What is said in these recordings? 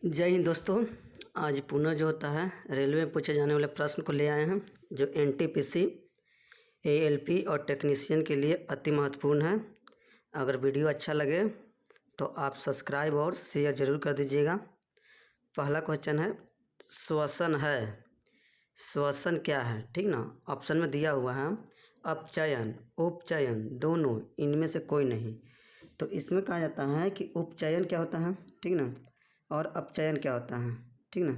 जय हिंद दोस्तों। आज पुनः जो होता है रेलवे में पूछे जाने वाले प्रश्न को ले आए हैं जो एनटीपीसी, एएलपी और टेक्नीशियन के लिए अति महत्वपूर्ण है। अगर वीडियो अच्छा लगे तो आप सब्सक्राइब और शेयर ज़रूर कर दीजिएगा। पहला क्वेश्चन है श्वसन है। श्वसन क्या है? ठीक ना, ऑप्शन में दिया हुआ है अपचयन, उपचयन, दोनों, इनमें से कोई नहीं। तो इसमें कहा जाता है कि उपचयन क्या होता है, ठीक ना, और अपचयन क्या होता है, ठीक ना।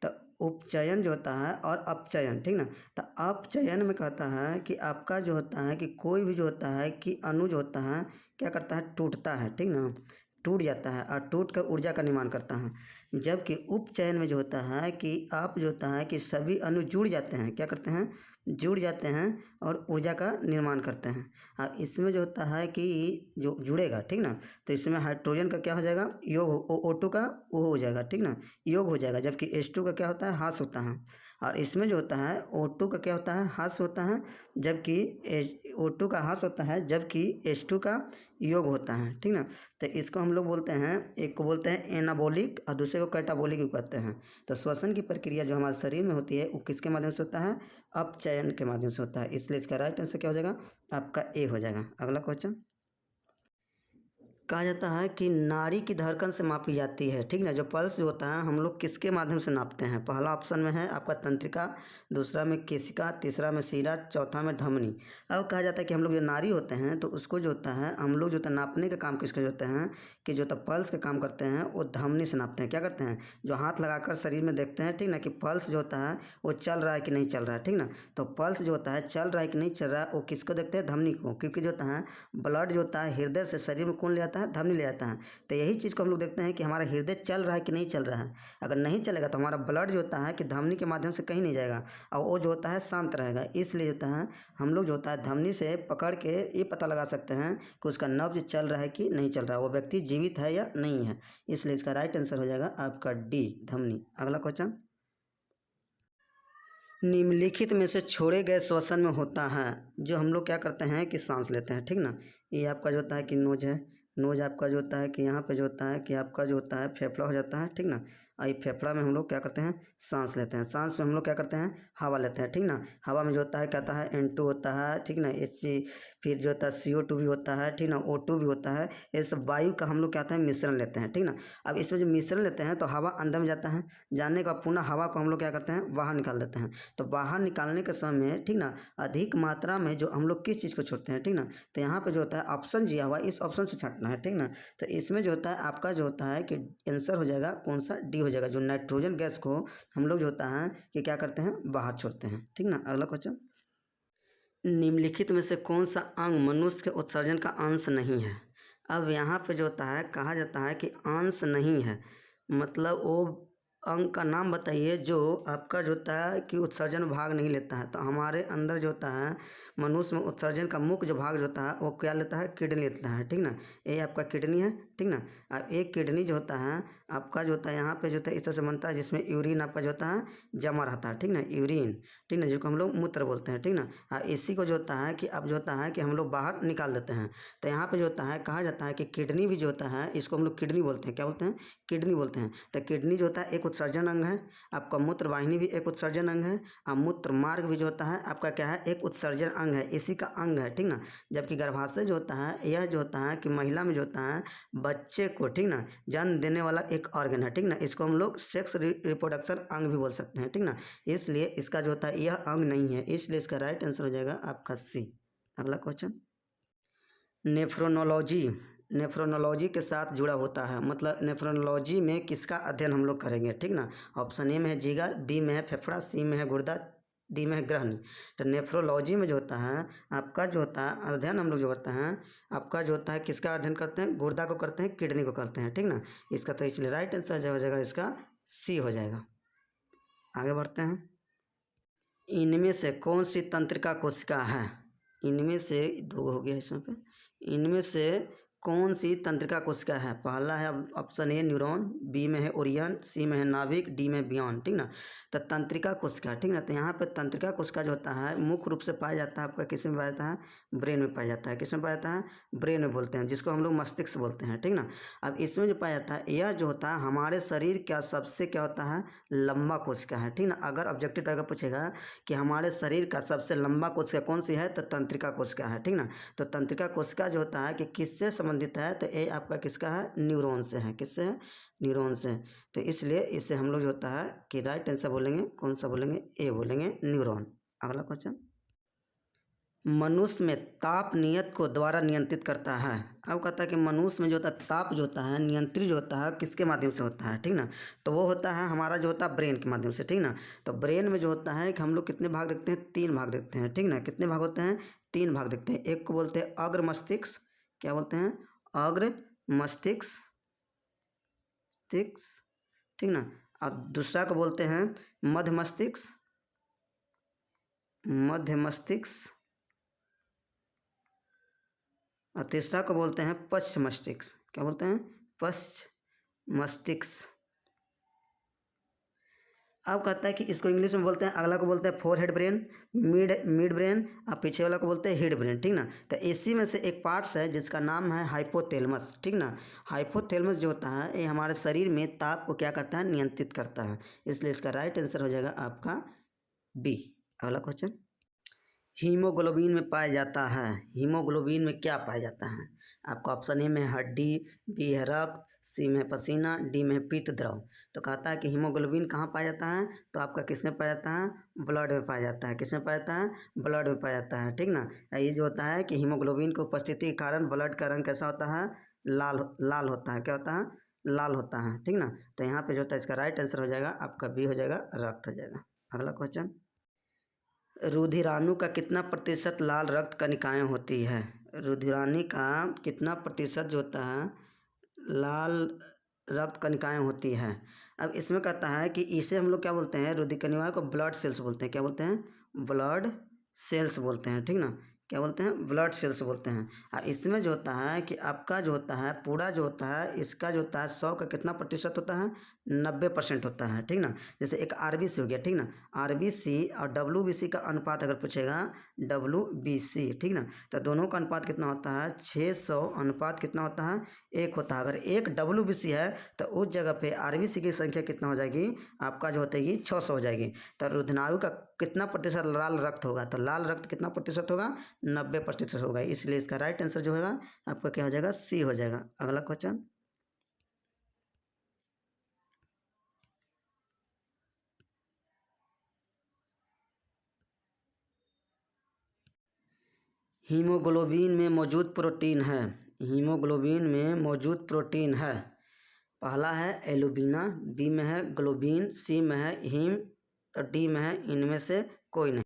तो उपचयन जो होता है और अपचयन, ठीक ना। तो अपचयन में कहता है कि आपका जो होता है कि कोई भी जो होता है कि अणु जो होता है क्या करता है, टूटता है, ठीक ना, टूट जाता है और टूट कर ऊर्जा का निर्माण करता है। जबकि उपचयन में जो होता है कि आप जो होता है कि सभी अणु जुड़ जाते हैं, क्या करते हैं, जुड़ जाते हैं और ऊर्जा का निर्माण करते हैं। और इसमें जो होता है कि जो जुड़ेगा, ठीक ना, तो इसमें हाइड्रोजन का क्या हो जाएगा, योग, O2 का वो हो जाएगा, ठीक ना, योग हो जाएगा। जबकि H2 का क्या होता है, ह्रास होता है। और इसमें जो होता है O2 का क्या होता है, ह्रास होता है, जबकि O2 का ह्रास होता है, जबकि H2 का योग होता है, ठीक ना। तो इसको हम लोग बोलते हैं, एक को बोलते हैं एनाबॉलिक और दूसरे को कैटाबॉलिक भी कहते हैं। तो श्वसन की प्रक्रिया जो हमारे शरीर में होती है वो किसके माध्यम से होता है, अपचयन के माध्यम से होता है। इसलिए इसका राइट आंसर क्या हो जाएगा, आपका ए हो जाएगा। अगला क्वेश्चन कहा जाता है कि नाड़ी की धड़कन से मापी जाती है, ठीक ना। जो पल्स जो होता है हम लोग किसके माध्यम से नापते हैं? पहला ऑप्शन में है आपका तंत्रिका, दूसरा में केशिका, तीसरा में शिरा, चौथा में धमनी। अब कहा जाता है कि हम लोग जो नाड़ी होते हैं तो उसको जो होता है हम लोग जो होता है नापने का काम किसके होते हैं कि जो होता पल्स का काम करते हैं वो धमनी से नापते हैं। क्या करते हैं, जो हाथ लगाकर शरीर में देखते हैं, ठीक ना, कि पल्स जो होता है वो चल रहा है कि नहीं चल रहा है, ठीक ना। तो पल्स जो होता है चल रहा है कि नहीं चल रहा है वो किसको देखते हैं, धमनी को, क्योंकि जो होता है ब्लड जो होता है हृदय से शरीर में कौन ले जाता है, धमनी ले जाता है। तो यही चीज़ को हम लोग देखते हैं कि हमारा हृदय चल रहा है कि नहीं चल रहा है। अगर नहीं चलेगा तो हमारा ब्लड जो होता है कि धमनी के माध्यम से कहीं नहीं जाएगा और वो जो होता है शांत रहेगा। इसलिए होता है हम लोग जो होता है धमनी से पकड़ के ये पता लगा सकते हैं कि उसका नब्ज चल रहा है कि नहीं चल रहा है, वो व्यक्ति जीवित है या नहीं है। इसलिए इसका राइट आंसर हो जाएगा आपका डी, धमनी। अगला क्वेश्चन निम्नलिखित में से छोड़े गए श्वसन में होता है जो हम लोग क्या करते हैं कि सांस लेते हैं, ठीक ना। ये आपका जो होता है कि नोज है, नोज आपका जो होता है कि यहाँ पे जो होता है कि आपका जो होता है फेफड़ा हो जाता है, ठीक ना। और ये फेफड़ा में हम लोग क्या करते हैं, सांस लेते हैं। सांस में हम लोग क्या करते हैं, हवा लेते हैं, ठीक ना। हवा में जो होता है कहता है N2 होता है, ठीक ना, फिर जो होता है CO2 भी होता है, ठीक ना, O2 भी होता है। ये सब वायु का हम लोग क्या होता है मिश्रण लेते हैं, ठीक ना। अब इसमें जो मिश्रण लेते हैं तो हवा अंदर में जाता है, जाने का पुनः हवा को हम लोग क्या करते हैं, बाहर निकाल देते हैं। तो बाहर निकालने के समय, ठीक ना, अधिक मात्रा में जो हम लोग किस चीज़ को छोड़ते हैं, ठीक ना। तो यहाँ पे जो होता है ऑप्शन दिया हुआ, इस ऑप्शन से छांटना है, ठीक ना। तो इसमें जो होता है आपका जो होता है कि आंसर हो जाएगा कौन सा, डी हो जाएगा। जो नाइट्रोजन गैस को हम लोग जो होता है कि क्या करते हैं, बाहर छोड़ते हैं, ठीक ना। अगला क्वेश्चन निम्नलिखित में से कौन सा अंग मनुष्य के उत्सर्जन का अंश नहीं है? अब यहाँ पे जो होता है कहा जाता है कि अंश नहीं है, मतलब वो अंग का नाम बताइए जो आपका जो होता है कि उत्सर्जन में भाग नहीं लेता है। तो हमारे अंदर जो होता है मनुष्य में उत्सर्जन का मुख्य जो भाग जो होता है वो क्या लेता है, किडनी लेता है, ठीक ना। ये आपका किडनी है, ठीक ना। और एक किडनी जो होता है आपका जो होता है यहाँ पे जो होता है इस तरह से बनता है जिसमें यूरिन आपका जो होता है जमा रहता है, ठीक ना, यूरिन, ठीक ना, जिसको हम लोग मूत्र बोलते हैं, ठीक ना। इसी को जो होता है कि अब जो होता है कि हम लोग बाहर निकाल देते हैं। तो यहाँ पे जो होता है कहा जाता है कि किडनी भी जो होता है इसको हम लोग किडनी बोलते हैं, क्या बोलते हैं, किडनी बोलते हैं। तो किडनी जो होता है एक उत्सर्जन अंग है, आपका मूत्र वाहिनी भी एक उत्सर्जन अंग है, और मूत्र मार्ग भी जो होता है आपका क्या है, एक उत्सर्जन अंग है, इसी का अंग है, ठीक ना। जबकि गर्भाशय जो होता है यह जो होता है कि महिला में जो होता है बच्चे को, ठीक ना, जन्म देने वाला एक ऑर्गन है, ठीक ना। इसको हम लोग सेक्स रिप्रोडक्शन अंग भी बोल सकते हैं, ठीक ना। इसलिए इसका जो होता है यह अंग नहीं है, इसलिए इसका राइट आंसर हो जाएगा आपका सी। अगला क्वेश्चन नेफ्रोनोलॉजी, नेफ्रोनोलॉजी के साथ जुड़ा होता है, मतलब नेफ्रोनोलॉजी में किसका अध्ययन हम लोग करेंगे, ठीक ना। ऑप्शन ए में है जिगर, बी में है फेफड़ा, सी में है गुर्दा, डी में है ग्रहणी। तो नेफ्रोलॉजी में जो होता है आपका जो होता है अध्ययन हम लोग जो करते हैं आपका जो होता है किसका अध्ययन करते हैं, गुर्दा को करते हैं, किडनी को करते हैं, ठीक ना। इसका तो इसलिए राइट आंसर जो हो जाएगा इसका सी हो जाएगा। आगे बढ़ते हैं इनमें से कौन सी तंत्रिका कोशिका है? इनमें से दो हो गया इसमें पे, इनमें से कौन सी तंत्रिका कोशिका है? पहला है ऑप्शन ए न्यूरॉन, बी में है ओरियन, सी में है नाभिक, डी में बियॉन। ठीक ना, तो तंत्रिका कोशिका, ठीक ना, तो यहाँ पे तंत्रिका कोशिका जो होता है मुख्य रूप से पाया जाता है आपका किस में पाया जाता है? ब्रेन में पाया जाता है। किस में पाया जाता है? ब्रेन में बोलते हैं, जिसको हम लोग मस्तिष्क बोलते हैं। ठीक ना, अब इसमें जो पाया जाता है यह जो होता है हमारे शरीर का सबसे क्या होता है? लंबा कोशिका है। ठीक ना, अगर ऑब्जेक्टिव टाइप का पूछेगा कि हमारे शरीर का सबसे लंबा कोशिका कौन सी है, तो तंत्रिका कोशिका है। ठीक ना, तो तंत्रिका कोशिका जो होता है कि किससे संबंधित है, तो ये आपका किसका है? न्यूरॉन से है। किससे है? न्यूरॉन से। तो इसलिए इसे हम लोग जो होता है कि राइट आंसर बोलेंगे, कौन सा बोलेंगे? ए बोलेंगे, न्यूरॉन। अगला क्वेश्चन, मनुष्य में ताप नियत को द्वारा नियंत्रित करता है। अब कहता है कि मनुष्य में जो होता है ताप जो होता है नियंत्रित जो होता है किसके माध्यम से होता है? ठीक ना, तो वो होता है हमारा जो होता है ब्रेन के माध्यम से। ठीक ना, तो ब्रेन में जो होता है कि हम लोग कितने भाग देखते हैं? 3 भाग देखते हैं। ठीक ना, कितने भाग होते हैं? 3 भाग देखते हैं। एक को बोलते हैं अग्र मस्तिष्क, क्या बोलते हैं? अग्र मस्तिष्क। ठीक ना, अब दूसरा को बोलते हैं मध्य मस्तिष्क, मध्य मस्तिष्क, और तीसरा को बोलते हैं पश्च मस्तिष्क। क्या बोलते हैं? पश्च मस्तिष्क। अब कहता है कि इसको इंग्लिश में बोलते हैं, अगला को बोलते हैं four head brain, mid brain, और पीछे वाला को बोलते हैं हेड ब्रेन। ठीक ना, तो इसी में से एक पार्ट्स है जिसका नाम है हाइपोथैलेमस। ठीक ना, हाइपोथैलेमस जो होता है ये हमारे शरीर में ताप को क्या करता है? नियंत्रित करता है। इसलिए इसका राइट आंसर हो जाएगा आपका बी। अगला क्वेश्चन, हीमोग्लोबिन में पाया जाता है। हीमोग्लोबिन में क्या पाया जाता है? आपका ऑप्शन ए में हड्डी, बी है रक्त, सी में पसीना, डी में पित्त द्रव। तो कहता है कि हीमोग्लोबिन कहाँ पाया जाता है? तो आपका किस में पाया जाता है? ब्लड में पाया जाता है। किस में पाया जाता है? ब्लड में पाया जाता है। ठीक ना, ये जो होता है कि हीमोग्लोबिन की उपस्थिति के कारण ब्लड का रंग कैसा होता है? लाल होता है। क्या होता है? लाल होता है। ठीक ना, तो यहाँ पे जो होता है इसका राइट आंसर हो जाएगा आपका बी हो जाएगा, रक्त हो जाएगा। अगला क्वेश्चन, रुधिराणु का कितना प्रतिशत लाल रक्त कणिकाएं होती है? रुधिराणु का कितना प्रतिशत जो होता है लाल रक्त कणिकाएं होती है? अब इसमें कहता है कि इसे हम लोग क्या बोलते हैं? रुधिर कणिकाओं को ब्लड सेल्स बोलते हैं। क्या बोलते हैं? ब्लड सेल्स बोलते हैं। ठीक ना, क्या बोलते हैं? ब्लड सेल्स बोलते हैं। और इसमें जो होता है कि आपका जो होता है पूरा जो होता है इसका जो होता है 100 का कितना प्रतिशत होता है? 90% होता है। ठीक ना, जैसे एक आरबीसी हो गया। ठीक ना, आरबीसी और डब्ल्यूबीसी का अनुपात अगर पूछेगा, डब्ल्यूबीसी, ठीक ना, तो दोनों का अनुपात कितना होता है? 600 अनुपात कितना होता है? 1 होता है। अगर एक डब्ल्यूबीसी है तो उस जगह पे आरबीसी की संख्या कितना हो जाएगी? आपका जो होता है 600 हो जाएगी। तो रुधिराणु का कितना प्रतिशत लाल रक्त होगा? तो लाल रक्त कितना प्रतिशत होगा? 90% होगा। इसलिए इसका राइट आंसर जो होगा आपका क्या हो जाएगा? सी हो जाएगा। अगला क्वेश्चन, हीमोग्लोबिन में मौजूद प्रोटीन है। हीमोग्लोबिन में मौजूद प्रोटीन है। पहला है एल्यूबिना, बी में है ग्लोबिन, सी में है हीम, तो डी में है इनमें से कोई नहीं।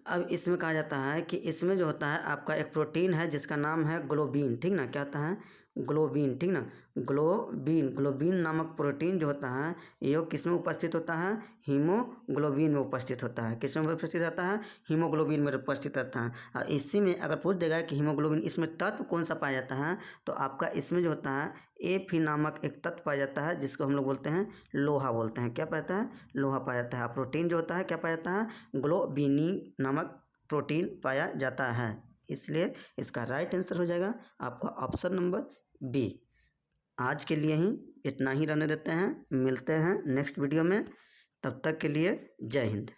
अब इसमें कहा जाता है कि इसमें जो होता है आपका एक प्रोटीन है जिसका नाम है ग्लोबिन। ठीक ना, क्या होता है? ग्लोबिन। ठीक ना, ग्लोबिन नामक प्रोटीन जो होता है ये किस में उपस्थित होता है? हीमोग्लोबिन में उपस्थित होता है। किस में उपस्थित रहता है? हीमोग्लोबिन में उपस्थित रहता है। और इसी में अगर पूछ देगा कि हीमोग्लोबिन इसमें तत्व कौन सा पाया जाता है, तो आपका इसमें जो होता है एफी नामक एक तत्व पाया जाता है जिसको हम लोग बोलते हैं लोहा बोलते हैं। क्या पाया जाता है? लोहा पाया जाता है। प्रोटीन जो होता है क्या पाया जाता है? ग्लोबिनी नामक प्रोटीन पाया जाता है। इसलिए इसका राइट आंसर हो जाएगा आपका ऑप्शन नंबर बी। आज के लिए ही इतना ही रहने देते हैं, मिलते हैं नेक्स्ट वीडियो में। तब तक के लिए जय हिंद।